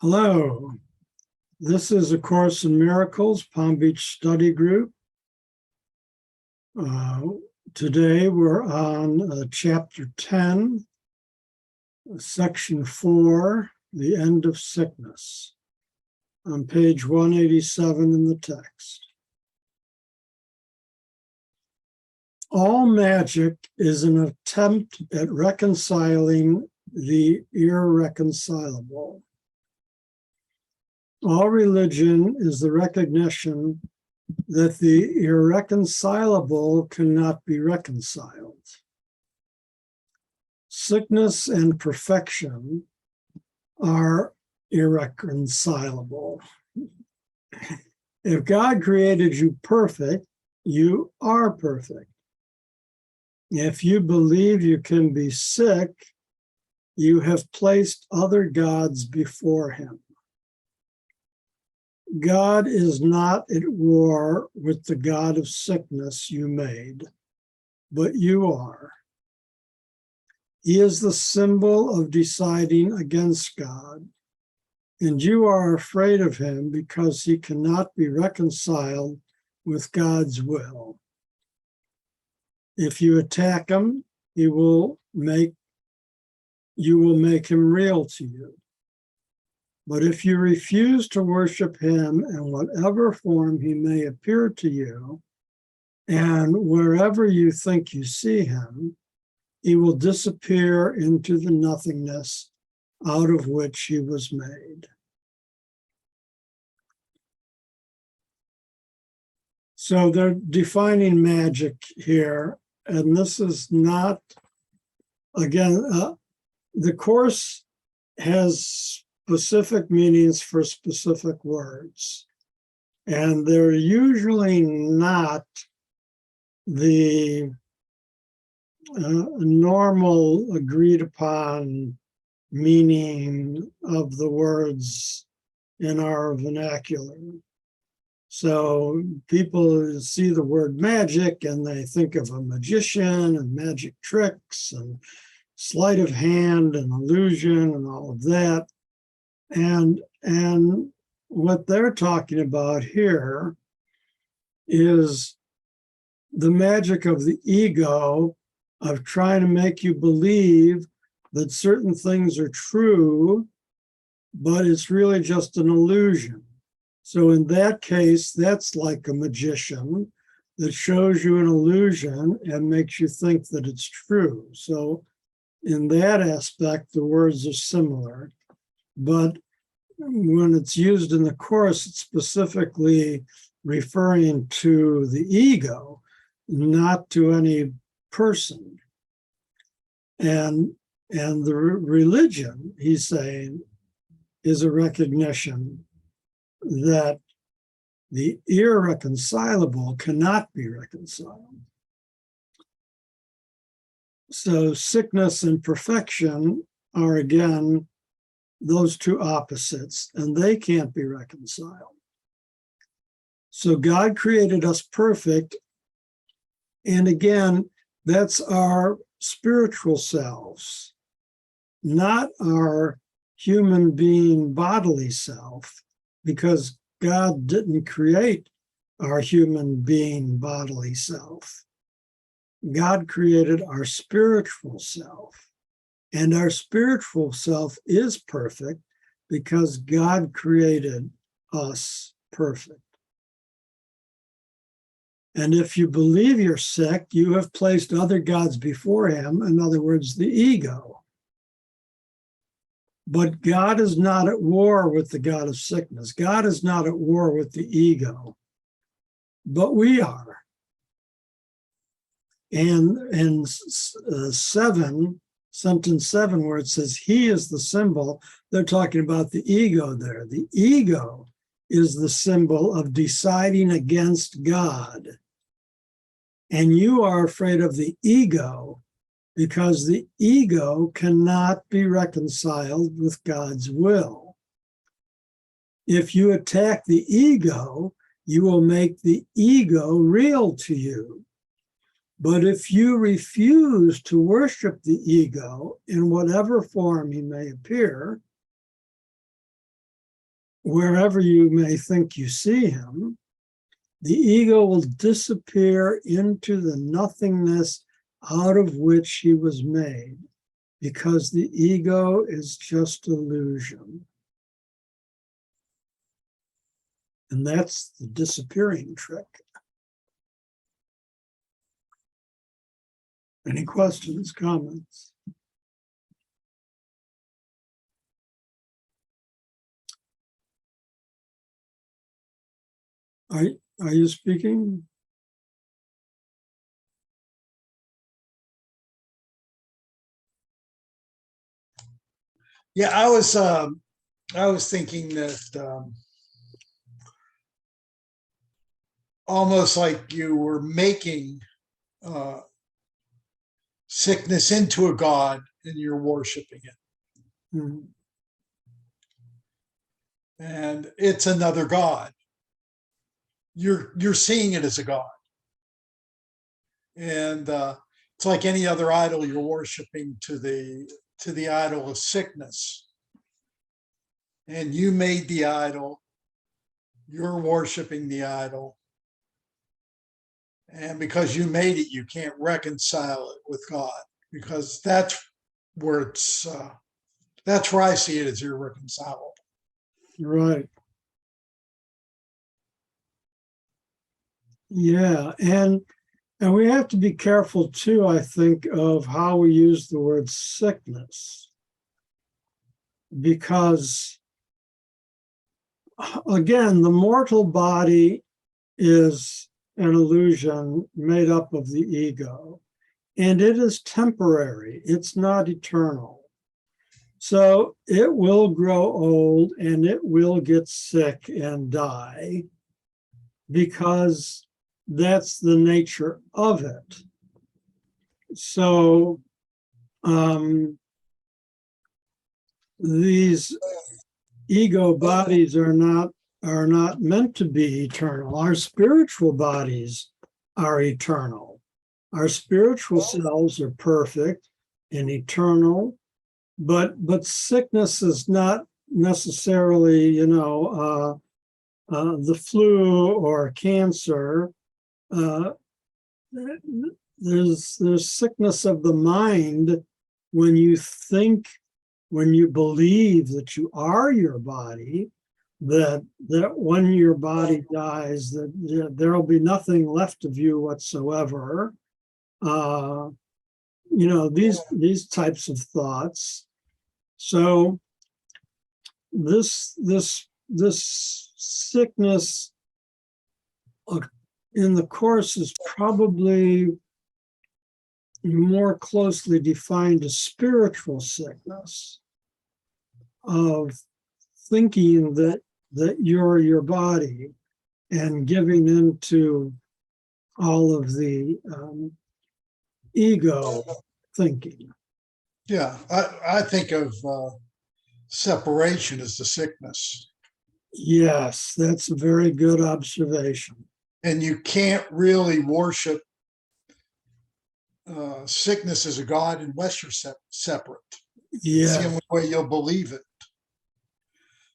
Hello, this is A Course in Miracles, Palm Beach Study Group. Today we're on Chapter 10, Section 4, The End of Sickness, on page 187 in the text. All magic is an attempt at reconciling the irreconcilable. All religion is the recognition that the irreconcilable cannot be reconciled. Sickness and perfection are irreconcilable. If God created you perfect, you are perfect. If you believe you can be sick, you have placed other gods before him. God is not at war with the God of sickness you made, but you are. He is the symbol of deciding against God, and you are afraid of him because he cannot be reconciled with God's will. If you attack him, you will make him real to you. But if you refuse to worship him in whatever form he may appear to you, and wherever you think you see him, he will disappear into the nothingness out of which he was made. So they're defining magic here, and this is not, again, the Course has specific meanings for specific words. And they're usually not the normal agreed upon meaning of the words in our vernacular. So people see the word magic and they think of a magician and magic tricks and sleight of hand and illusion and all of that. And what they're talking about here is the magic of the ego of trying to make you believe that certain things are true, but it's really just an illusion. So in that case, that's like a magician that shows you an illusion and makes you think that it's true. So in that aspect, the words are similar. But when it's used in the Course, it's specifically referring to the ego, not to any person. And the religion, he's saying, is a recognition that the irreconcilable cannot be reconciled. So sickness and perfection are, again, those two opposites, and they can't be reconciled. So God created us perfect, and again, that's our spiritual selves, not our human being bodily self, because God didn't create our human being bodily self. God created our spiritual self. And our spiritual self is perfect because God created us perfect. And if you believe you're sick, you have placed other gods before him, in other words, the ego. But God is not at war with the God of sickness. God is not at war with the ego, but we are. And in sentence 7, where it says he is the symbol, they're talking about the ego there. The ego is the symbol of deciding against God. And you are afraid of the ego because the ego cannot be reconciled with God's will. If you attack the ego, you will make the ego real to you. But if you refuse to worship the ego in whatever form he may appear, wherever you may think you see him, the ego will disappear into the nothingness out of which he was made, because the ego is just illusion. And that's the disappearing trick. Any questions, comments? Are you speaking? Yeah, I was thinking that almost like you were making uh, sickness into a god and you're worshiping it, Mhm. and it's another god. You're seeing it as a god, and it's like any other idol you're worshiping to the idol of sickness, and you made the idol. You're worshiping the idol. And because you made it, you can't reconcile it with God, because that's where that's where I see it as irreconcilable. Right. Yeah. And we have to be careful too, I think, of how we use the word sickness. Because again, the mortal body is an illusion made up of the ego, and it is temporary, it's not eternal. So it will grow old and it will get sick and die, because that's the nature of it. So these ego bodies are not meant to be eternal. Our spiritual bodies are eternal. Our spiritual selves are perfect and eternal, but sickness is not necessarily, the flu or cancer. Uh, there's sickness of the mind when you think, when you believe that you are your body, that when your body dies, that there will be nothing left of you whatsoever. These types of thoughts. So this sickness in the Course is probably more closely defined as spiritual sickness, of thinking that you're your body and giving into all of the ego thinking. Yeah, I think of separation as the sickness. Yes, that's a very good observation. And you can't really worship sickness as a god unless you're separate. It's the Yeah. only way you'll believe it.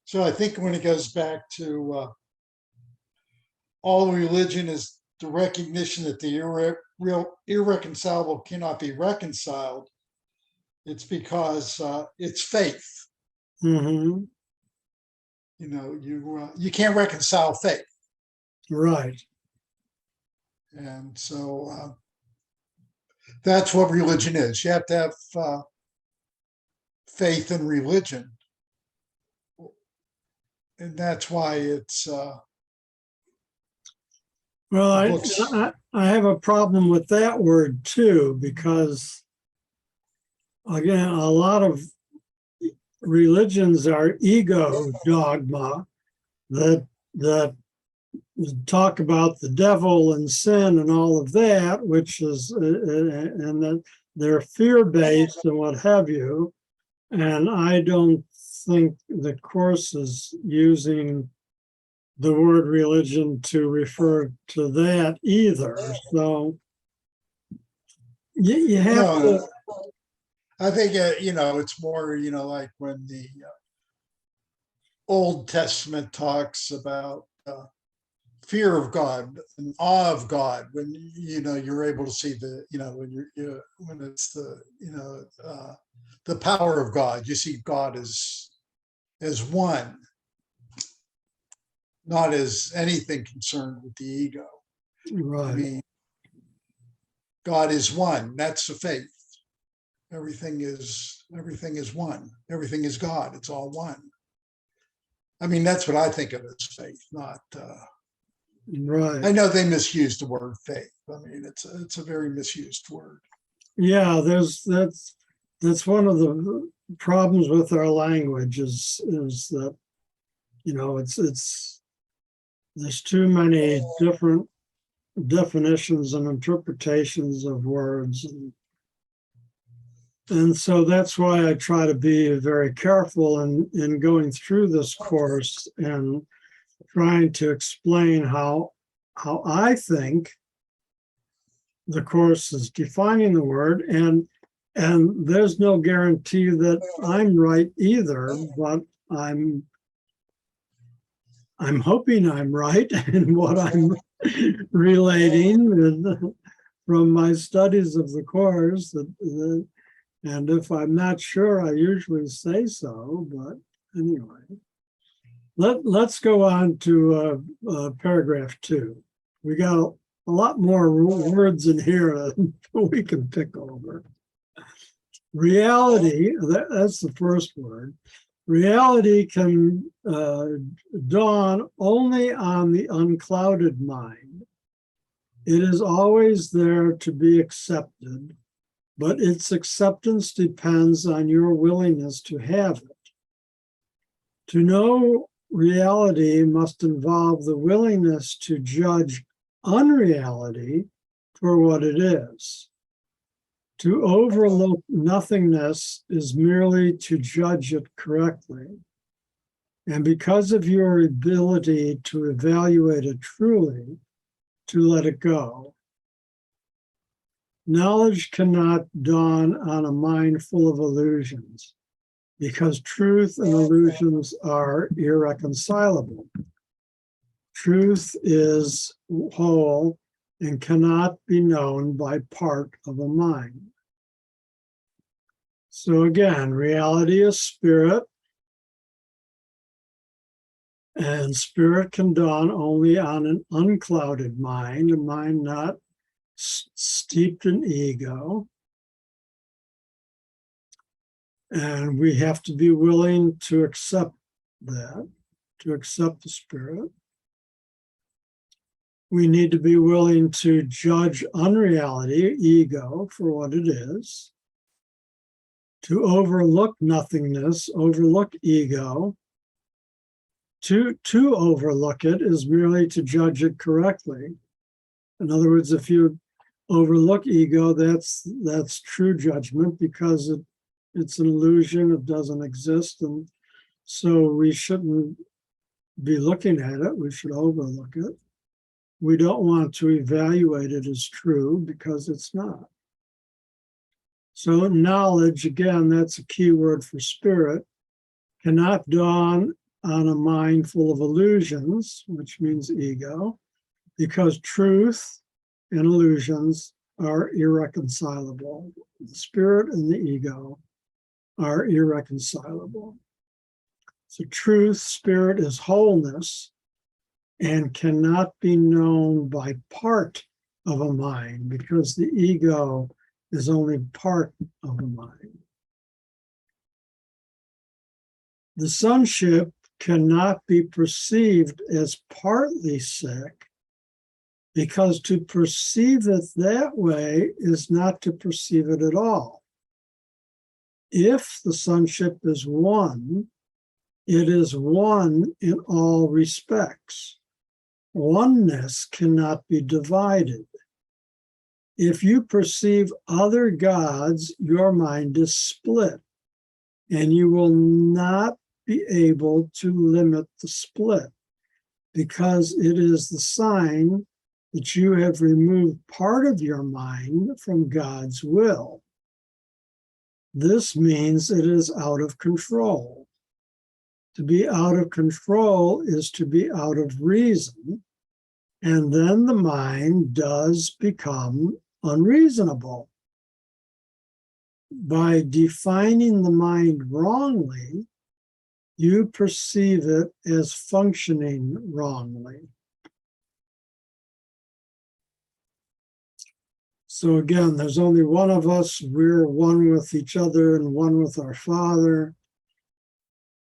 So I think when it goes back to all religion is the recognition that the irreconcilable cannot be reconciled, it's because it's faith. Mm-hmm. You can't reconcile faith, Right. and so that's what religion is. You have to have faith in religion, and that's why it's Well, the books. I have a problem with that word too, because again, a lot of religions are ego dogma that talk about the devil and sin and all of that, which is and that they're fear-based and what have you. And I don't think the Course is using the word religion to refer to that either. So you have No, to. I think it's more like when the Old Testament talks about fear of God and awe of God when you're able to see when it's the power of God. You see God as one, not as anything concerned with the ego. I Right. mean, God is one. That's the faith. Everything is one. Everything is God. It's all one. I mean, that's what I think of as faith. Not. Right. I know they misuse the word faith. I mean, it's a very misused word. Yeah, that's one of the problems with our language is that, it's there's too many different definitions and interpretations of words, and so that's why I try to be very careful in going through this course and trying to explain how I think the course is defining the word, and there's no guarantee that I'm right either, but I'm hoping I'm right in what I'm relating from my studies of the course. And if I'm not sure, I usually say so. But anyway, let's go on to paragraph 2. We got a lot more words in here that we can pick over. Reality, that's the first word. Reality can dawn only on the unclouded mind. It is always there to be accepted, but its acceptance depends on your willingness to have it. To know reality must involve the willingness to judge unreality for what it is. To overlook nothingness is merely to judge it correctly. And because of your ability to evaluate it truly, to let it go. Knowledge cannot dawn on a mind full of illusions, because truth and illusions are irreconcilable. Truth is whole and cannot be known by part of a mind. So again, reality is spirit, and spirit can dawn only on an unclouded mind, a mind not steeped in ego. And we have to be willing to accept that, to accept the spirit. We need to be willing to judge unreality, ego, for what it is, to overlook nothingness, overlook ego. To overlook it is merely to judge it correctly. In other words, if you overlook ego, that's true judgment, because it's an illusion, it doesn't exist, and so we shouldn't be looking at it, we should overlook it. We don't want to evaluate it as true because it's not. So knowledge, again, that's a key word for spirit, cannot dawn on a mind full of illusions, which means ego, because truth and illusions are irreconcilable. The spirit and the ego are irreconcilable. So truth, spirit is wholeness and cannot be known by part of a mind, because the ego is only part of a mind. The sonship cannot be perceived as partly sick, because to perceive it that way is not to perceive it at all. If the sonship is one, it is one in all respects. Oneness cannot be divided. If you perceive other gods, your mind is split, and you will not be able to limit the split, because it is the sign that you have removed part of your mind from God's will. This means it is out of control. To be out of control is to be out of reason. And then the mind does become unreasonable. By defining the mind wrongly, you perceive it as functioning wrongly. So again, there's only one of us. We're one with each other and one with our Father.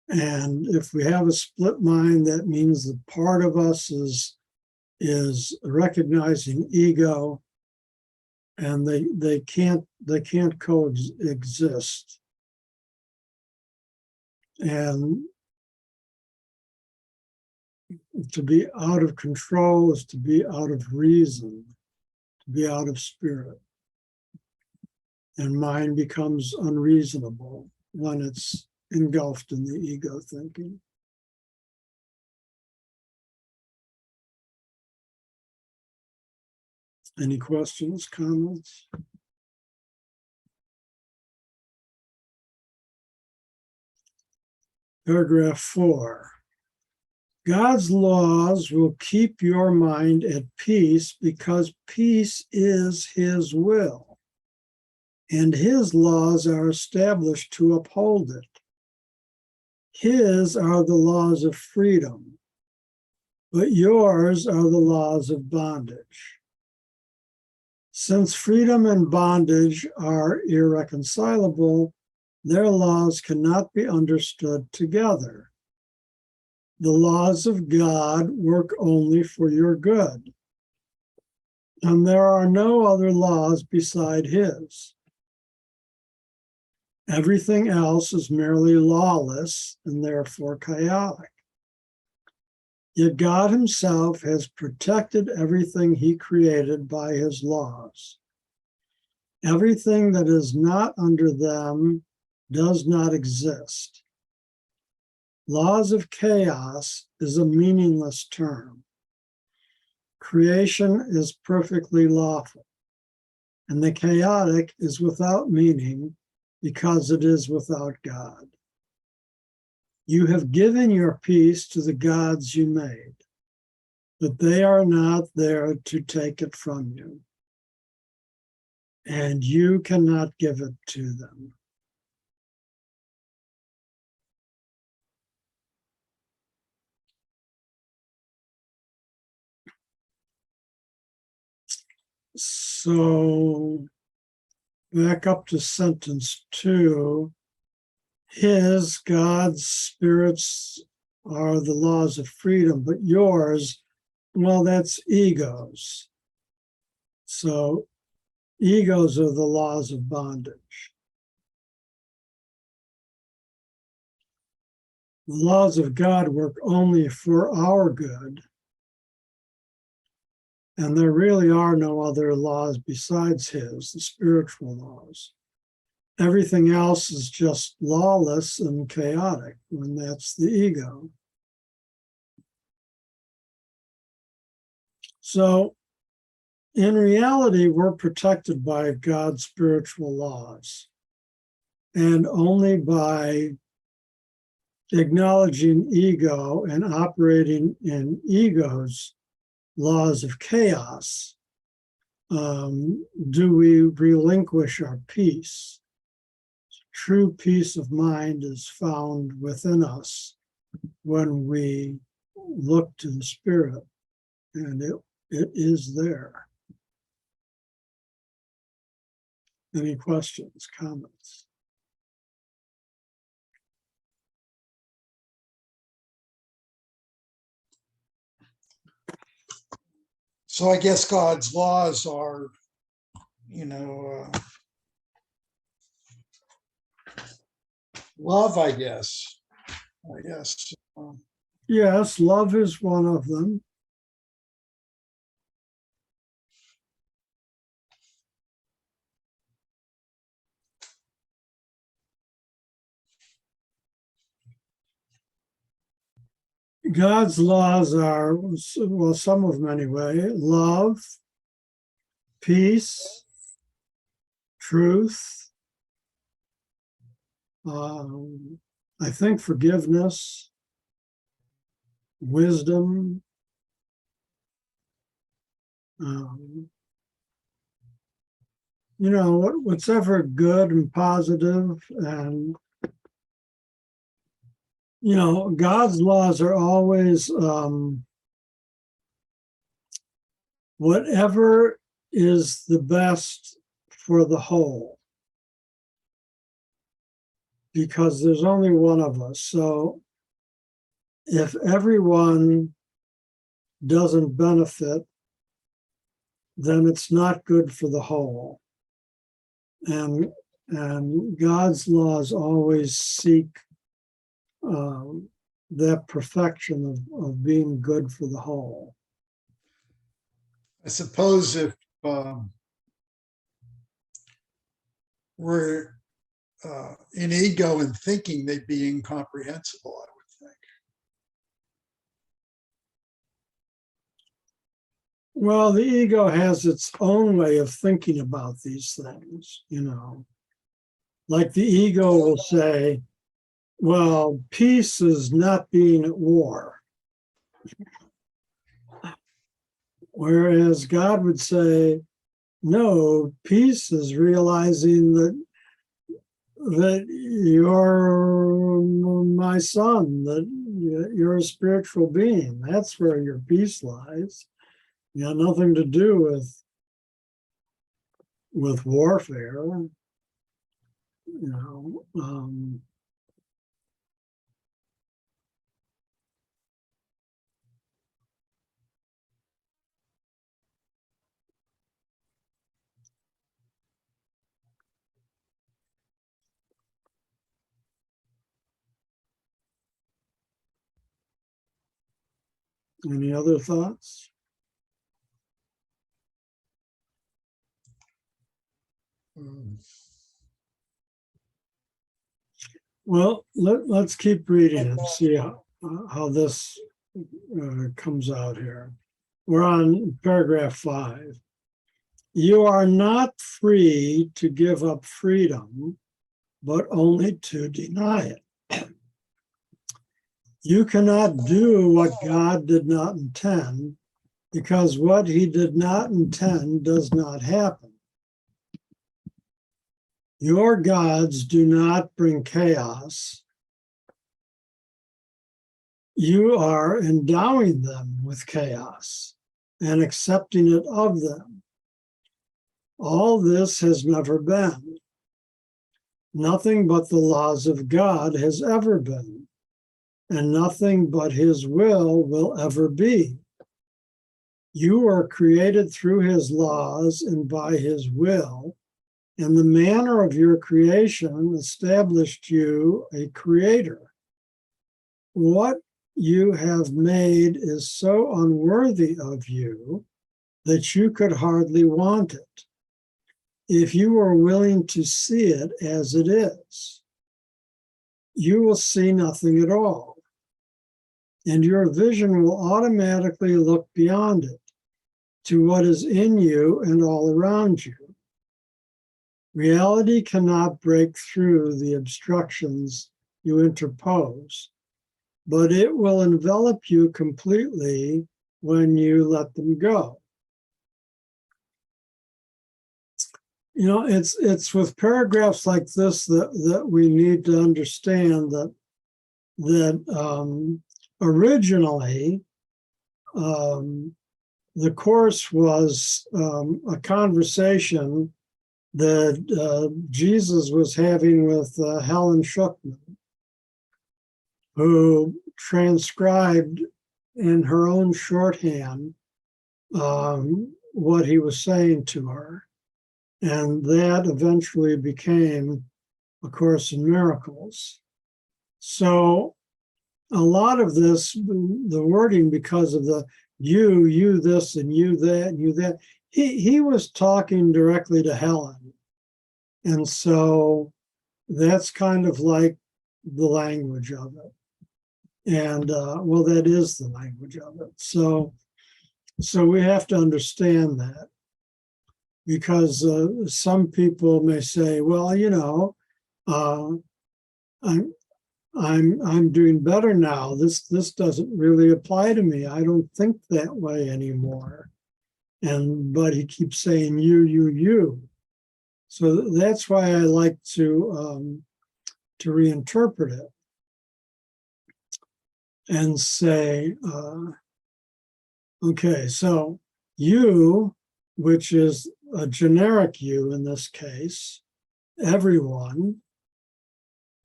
And if we have a split mind, that means that part of us is recognizing ego, and they can't coexist. And to be out of control is to be out of reason, to be out of spirit. And mind becomes unreasonable when it's engulfed in the ego thinking. Any questions, comments? Paragraph 4. God's laws will keep your mind at peace because peace is his will, and his laws are established to uphold it. His are the laws of freedom, but yours are the laws of bondage. Since freedom and bondage are irreconcilable, their laws cannot be understood together. The laws of God work only for your good, and there are no other laws beside his. Everything else is merely lawless and therefore chaotic. Yet God himself has protected everything he created by his laws. Everything that is not under them does not exist. Laws of chaos is a meaningless term. Creation is perfectly lawful, and the chaotic is without meaning because it is without God. You have given your peace to the gods you made, but they are not there to take it from you, and you cannot give it to them. So back up to sentence 2. His, God's spirits are the laws of freedom, but yours, well, that's egos. So egos are the laws of bondage. The laws of God work only for our good. And there really are no other laws besides his, the spiritual laws. Everything else is just lawless and chaotic, and that's the ego. So in reality, we're protected by God's spiritual laws, and only by acknowledging ego and operating in ego's laws of chaos, do we relinquish our peace. True peace of mind is found within us when we look to the Spirit, and it is there. Any questions, comments? So I guess God's laws are, love, I guess. Yes, love is one of them. God's laws are, well, some of them anyway, love, peace, truth, I think forgiveness, wisdom, what's ever good and positive, and God's laws are always whatever is the best for the whole, because there's only one of us. So if everyone doesn't benefit, then it's not good for the whole. And God's laws always seek that perfection of being good for the whole. I suppose if we're in ego and thinking, they'd be incomprehensible, I would think. Well, the ego has its own way of thinking about these things, Like the ego will say, well, peace is not being at war. Whereas God would say, no, peace is realizing that you're my son, that you're a spiritual being. That's where your peace lies. You got nothing to do with warfare. Any other thoughts? Well, let's keep reading and see how this comes out here. We're on paragraph 5. You are not free to give up freedom, but only to deny it. You cannot do what God did not intend, because what he did not intend does not happen. Your gods do not bring chaos. You are endowing them with chaos and accepting it of them. All this has never been. Nothing but the laws of God has ever been, and nothing but his will ever be. You were created through his laws and by his will, and the manner of your creation established you a creator. What you have made is so unworthy of you that you could hardly want it, if you were willing to see it as it is. You will see nothing at all, and your vision will automatically look beyond it to what is in you and all around you. Reality cannot break through the obstructions you interpose, but it will envelop you completely when you let them go. It's with paragraphs like this that we need to understand that originally the course was a conversation that Jesus was having with Helen Schuckman, who transcribed in her own shorthand what he was saying to her. And that eventually became A Course in Miracles. So a lot of this, the wording, because of the you this and you that and you that, he was talking directly to Helen. And so that's kind of like the language of it. And well, that is the language of it. So we have to understand that, because some people may say, well, I'm doing better now. This doesn't really apply to me. I don't think that way anymore. But he keeps saying you. So that's why I like to reinterpret it and say, okay, so you, which is a generic you in this case, everyone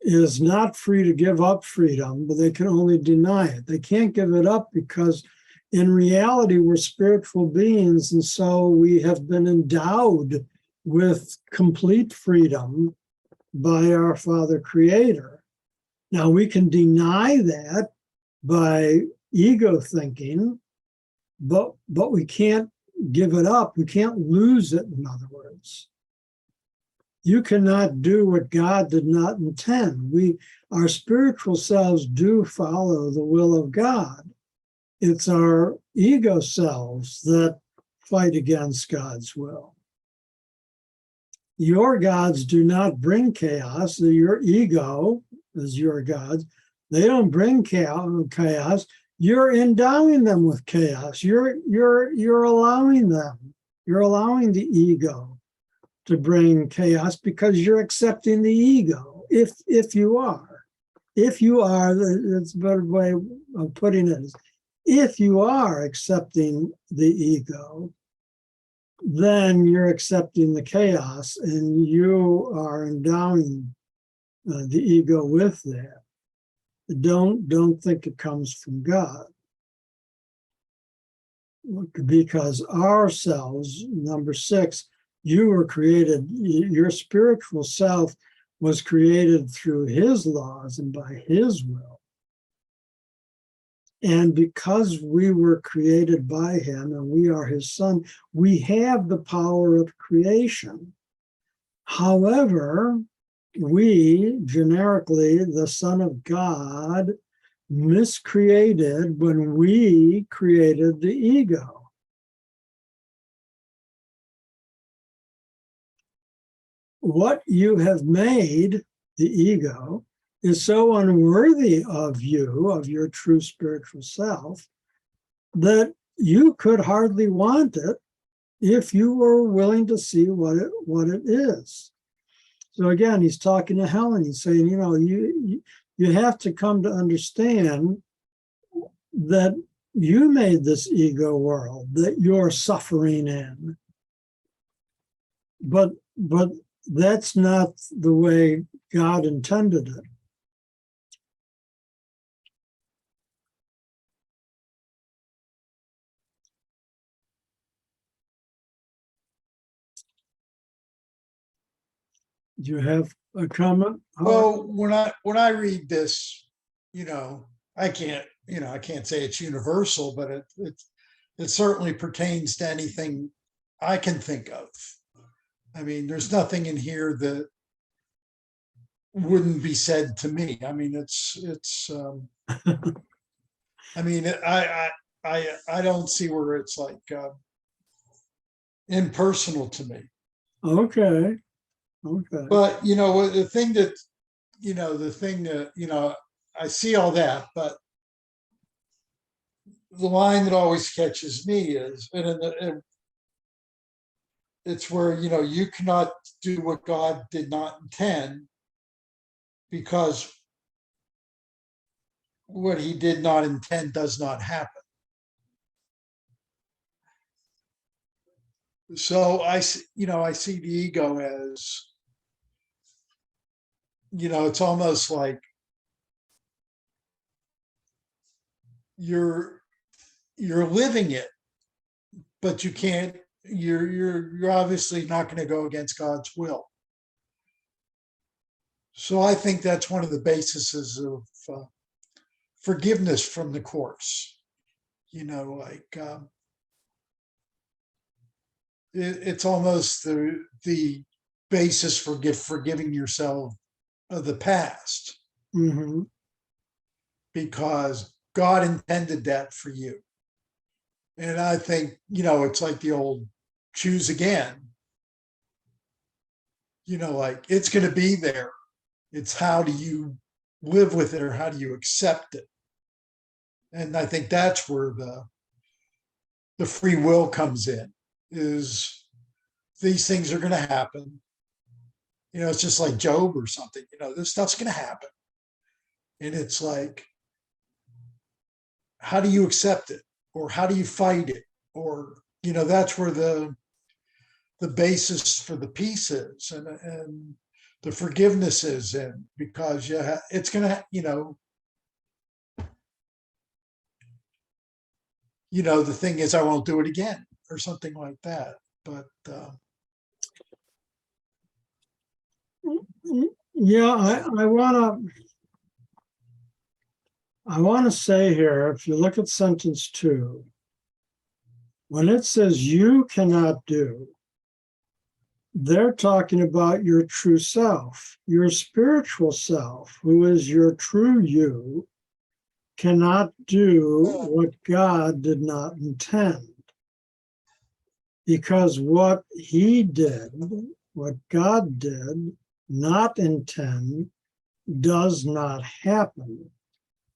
is not free to give up freedom, but they can only deny it. They can't give it up because in reality, we're spiritual beings. And so we have been endowed with complete freedom by our Father Creator. Now, we can deny that by ego thinking, but we can't give it up. We can't lose it, in other words. You cannot do what God did not intend. Our spiritual selves do follow the will of God. It's our ego selves that fight against God's will. Your gods do not bring chaos. Your ego is your gods. They don't bring chaos. You're endowing them with chaos. You're allowing them. You're allowing the ego to bring chaos because you're accepting the ego. If you are, that's a better way of putting it. If you are accepting the ego, then you're accepting the chaos and you are endowing the ego with that. Don't think it comes from God. Because ourselves, number 6, you were created, your spiritual self was created through his laws and by his will. And because we were created by him and we are his son, we have the power of creation. However, we, generically, the Son of God, miscreated when we created the ego. What you have made, the ego, is so unworthy of you, of your true spiritual self, that you could hardly want it if you were willing to see what it is. So again, he's talking to Helen. He's saying, you have to come to understand that you made this ego world that you're suffering in. But that's not the way God intended it. Do you have a comment? Well, when I read this, I can't say it's universal, but it certainly pertains to anything I can think of. I mean, there's nothing in here that wouldn't be said to me. I mean, I mean, I don't see where it's like impersonal to me. Okay. But the thing that I see all that, but the line that always catches me is, and it's where you cannot do what God did not intend, because what he did not intend does not happen. So I see the ego as, it's almost like you're living it, but you can't. You're obviously not going to go against God's will. So I think that's one of the bases of forgiveness from the Course. It's almost the basis for forgiving yourself of the past, Mm-hmm. because God intended that for you. And I think, it's like the old choose again. Like it's going to be there. It's how do you live with it, or how do you accept it? And I think that's where the free will comes in, is these things are going to happen. It's just like Job or something, this stuff's going to happen. And it's like, how do you accept it? Or how do you fight it? Or, that's where the basis for the peace is, and the forgiveness is in, because it's going to, the thing is, I won't do it again, or something like that. But yeah, I want to say here, if you look at sentence 2, when it says you cannot do, they're talking about your true self. Your spiritual self, who is your true you, cannot do what God did not intend. Because what he did, what God did not intend, does not happen.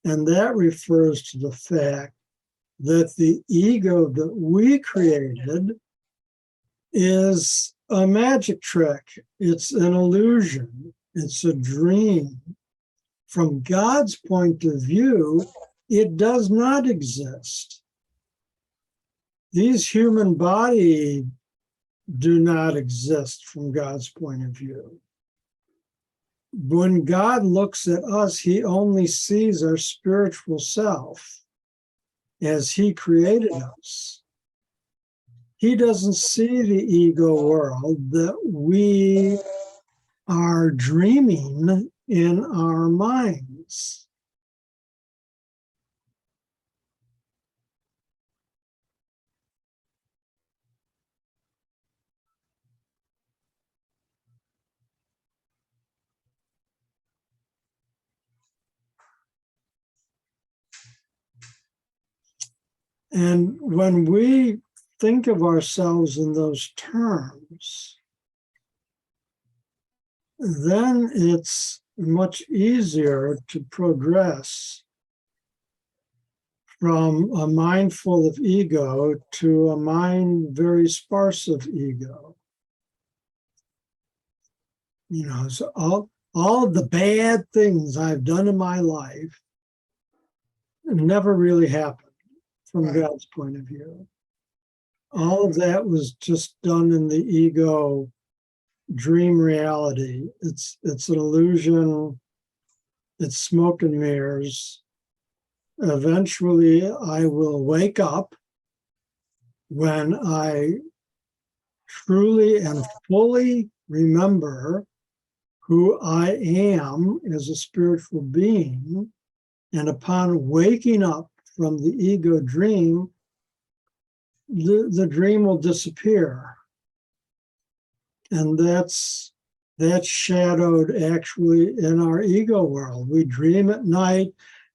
And that refers to the fact that the ego that we created is a magic trick. It's an illusion. It's a dream. From God's point of view, it does not exist. These human bodies do not exist from God's point of view. When God looks at us, he only sees our spiritual self as he created us. He doesn't see the ego world that we are dreaming in our minds. And when we think of ourselves in those terms, then it's much easier to progress from a mind full of ego to a mind very sparse of ego. So all of the bad things I've done in my life never really happened from God's point of view. All of that was just done in the ego dream reality. It's an illusion. It's smoke and mirrors. Eventually, I will wake up when I truly and fully remember who I am as a spiritual being. And upon waking up from the ego dream, the dream will disappear. And that's shadowed actually in our ego world. We dream at night,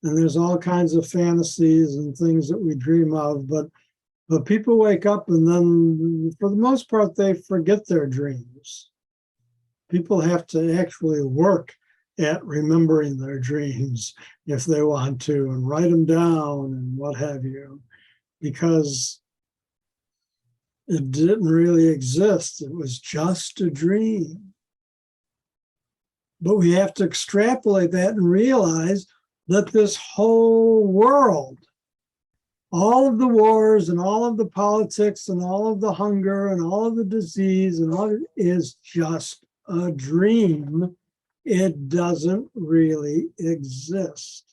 and there's all kinds of fantasies and things that we dream of, but people wake up and then, for the most part, they forget their dreams. People have to actually work at remembering their dreams if they want to, and write them down and what have you, because it didn't really exist. It was just a dream. But we have to extrapolate that and realize that this whole world, all of the wars and all of the politics and all of the hunger and all of the disease and all of it is just a dream. It doesn't really exist.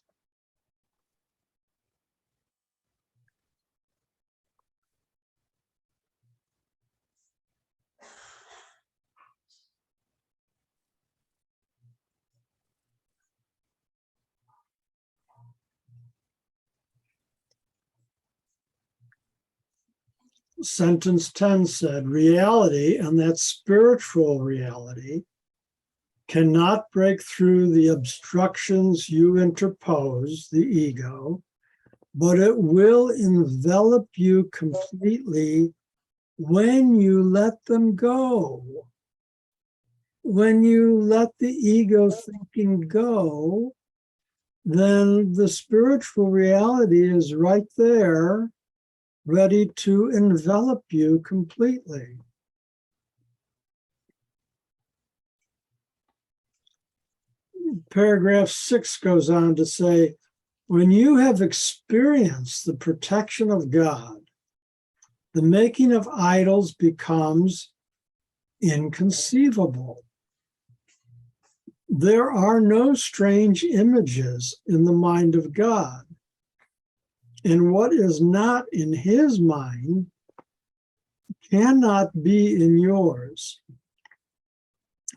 Sentence 10 said, reality, and that spiritual reality, cannot break through the obstructions you interpose, the ego, but it will envelop you completely when you let them go. When you let the ego thinking go, then the spiritual reality is right there, ready to envelop you completely. Paragraph 6 goes on to say, when you have experienced the protection of God, the making of idols becomes inconceivable. There are no strange images in the mind of God, and what is not in his mind cannot be in yours,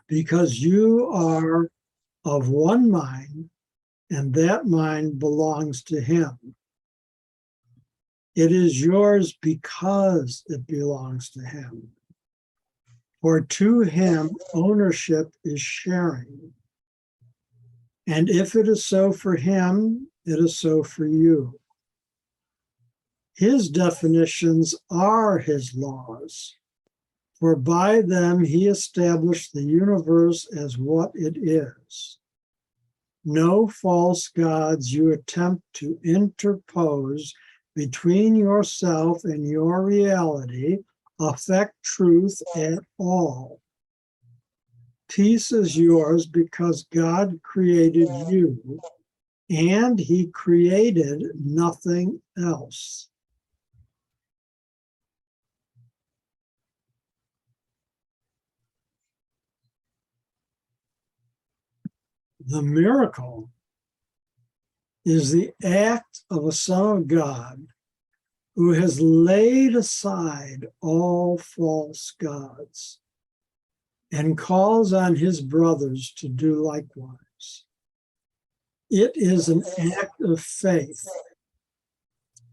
because you are of one mind, and that mind belongs to him. It is yours because it belongs to him. For to him, ownership is sharing. And if it is so for him, it is so for you. His definitions are his laws, for by them he established the universe as what it is. No false gods you attempt to interpose between yourself and your reality affect truth at all. Peace is yours because God created you, and he created nothing else. The miracle is the act of a Son of God who has laid aside all false gods and calls on his brothers to do likewise. It is an act of faith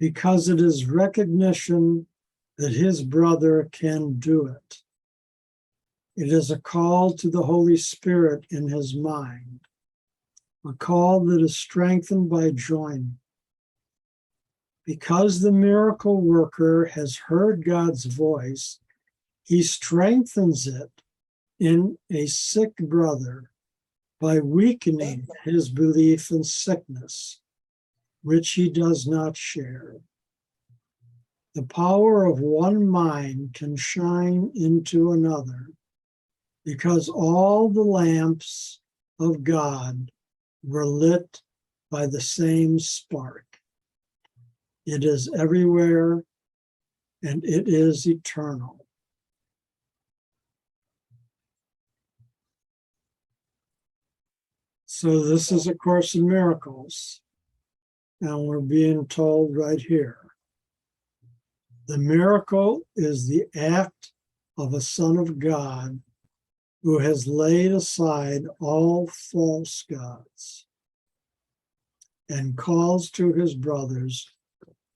because it is recognition that his brother can do it. It is a call to the Holy Spirit in his mind, a call that is strengthened by joining. Because the miracle worker has heard God's voice, he strengthens it in a sick brother by weakening his belief in sickness, which he does not share. The power of one mind can shine into another because all the lamps of God were lit by the same spark. It is everywhere and it is eternal. So this is A Course in Miracles, and we're being told right here. The miracle is the act of a Son of God who has laid aside all false gods and calls to his brothers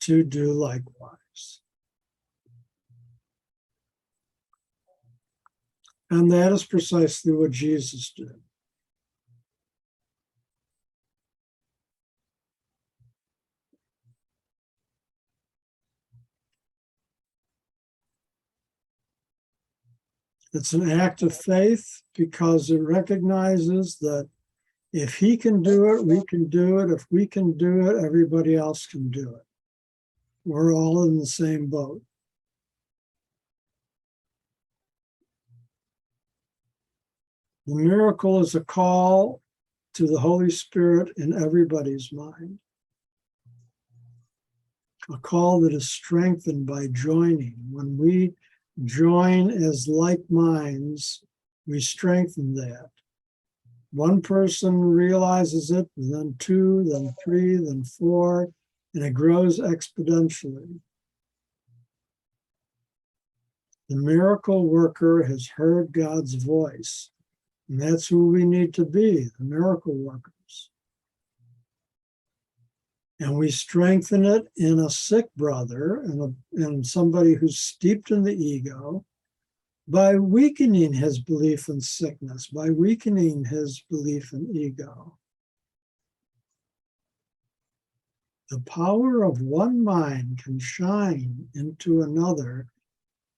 to do likewise. And that is precisely what Jesus did. It's an act of faith because it recognizes that if he can do it, we can do it. If we can do it, everybody else can do it. We're all in the same boat. The miracle is a call to the Holy Spirit in everybody's mind. A call that is strengthened by joining. When we join as like minds, we strengthen that. One person realizes it, then two, then three, then four, and it grows exponentially. The miracle worker has heard God's voice, and that's who we need to be, the miracle workers. And we strengthen it in a sick brother and somebody who's steeped in the ego by weakening his belief in sickness, by weakening his belief in ego. The power of one mind can shine into another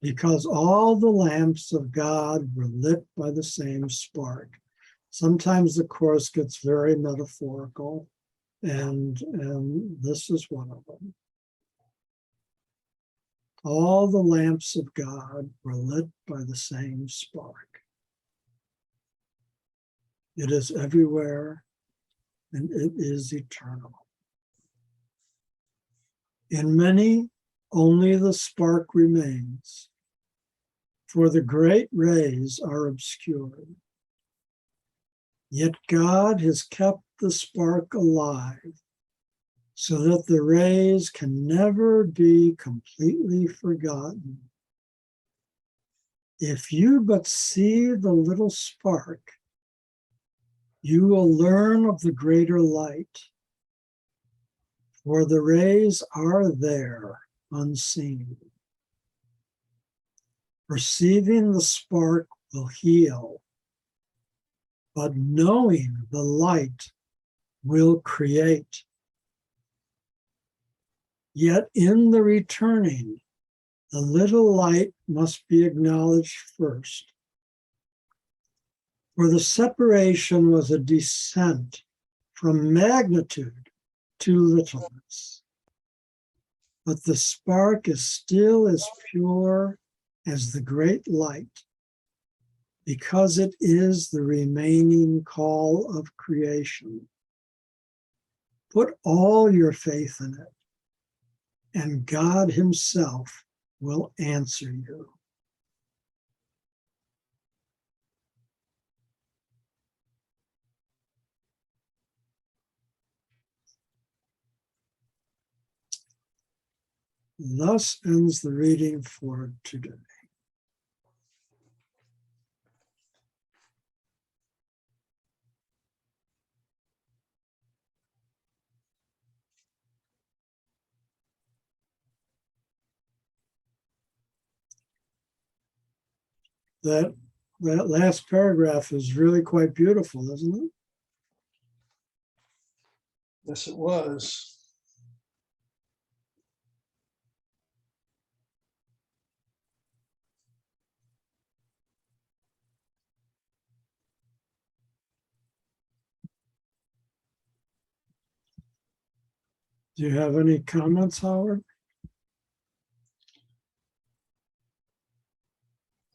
because all the lamps of God were lit by the same spark. Sometimes the Course gets very metaphorical. And this is one of them. All the lamps of God were lit by the same spark. It is everywhere, and it is eternal. In many, only the spark remains, for the great rays are obscured. Yet God has kept the spark alive, so that the rays can never be completely forgotten. If you but see the little spark, you will learn of the greater light, for the rays are there unseen. Perceiving the spark will heal, but knowing the light will create. Yet in the returning, the little light must be acknowledged first. For the separation was a descent from magnitude to littleness. But the spark is still as pure as the great light, because it is the remaining call of creation. Put all your faith in it, and God Himself will answer you. Thus ends the reading for today. That last paragraph is really quite beautiful, isn't it? Yes, it was. Do you have any comments, Howard?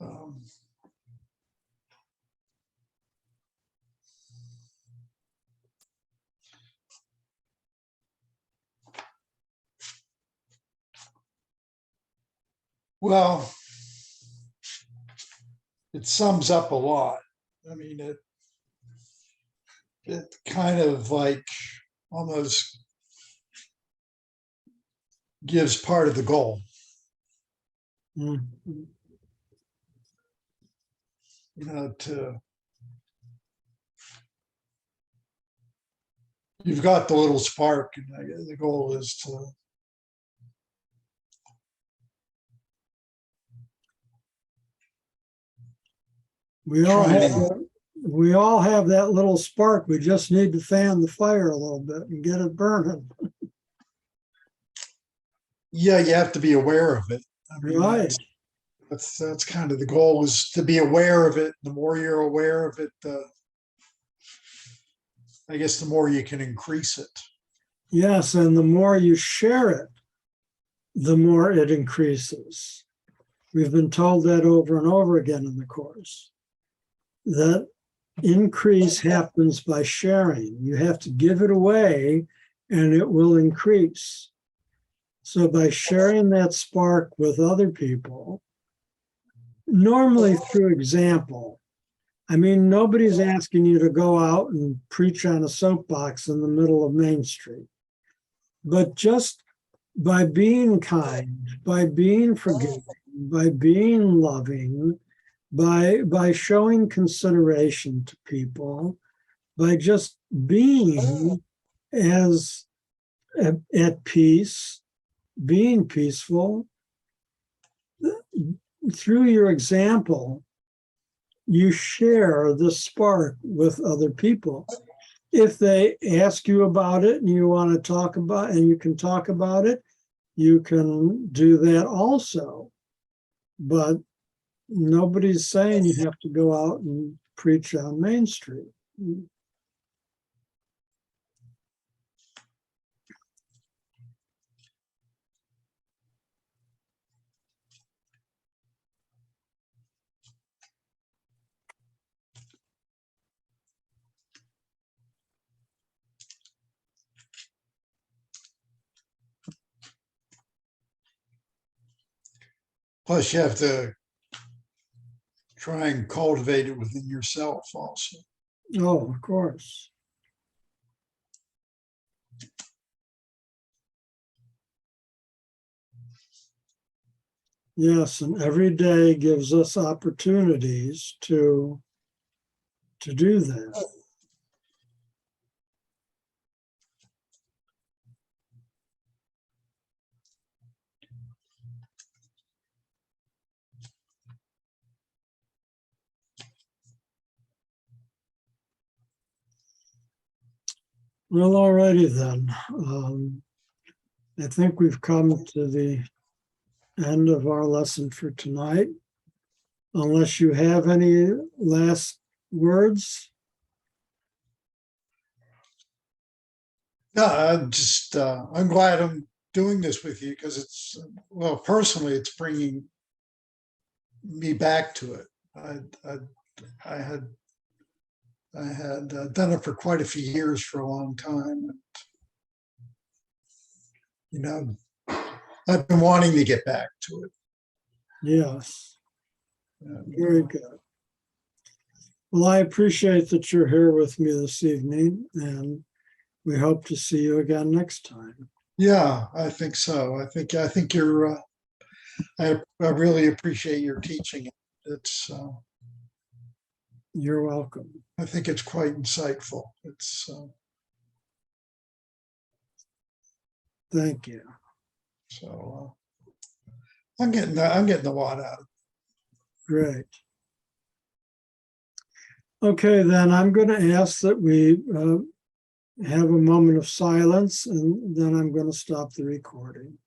Um, Well, it sums up a lot. I mean, it kind of like almost gives part of the goal. Mhm. You know, you've got the little spark, and the goal is to We all have try and that, we all have that little spark. We just need to fan the fire a little bit and get it burning. yeah, you have to be aware of it. I mean, Right. that's kind of the goal, is to be aware of it. The more you're aware of it, I guess the more you can increase it. Yes, and the more you share it, the more it increases. We've been told that over and over again in the course. That increase happens by sharing. You have to give it away and it will increase. So by sharing that spark with other people, normally through example, I mean, nobody's asking you to go out and preach on a soapbox in the middle of Main Street. But just by being kind, by being forgiving, by being loving, by showing consideration to people, by just being as at peace, being peaceful, through your example, you share the spark with other people. If they ask you about it and you want to talk about, and you can talk about it, you can do that also. But nobody's saying you have to go out and preach on Main Street. Plus you have to try and cultivate it within yourself also. Oh, of course. Yes, and every day gives us opportunities to do that. Well, alrighty then. I think we've come to the end of our lesson for tonight. Unless you have any last words? No, I'm glad I'm doing this with you because it's, well, personally, it's bringing me back to it. I had done it for quite a few years for a long time. You know, I've been wanting to get back to it. Yes, And, very good. Well, I appreciate that you're here with me this evening, and we hope to see you again next time. yeah, I think so. I think you're. I really appreciate your teaching. It's. You're welcome. I think it's quite insightful. It's. Thank you. So I'm getting a lot out of it. Great. Okay, then I'm going to ask that we have a moment of silence, and then I'm going to stop the recording.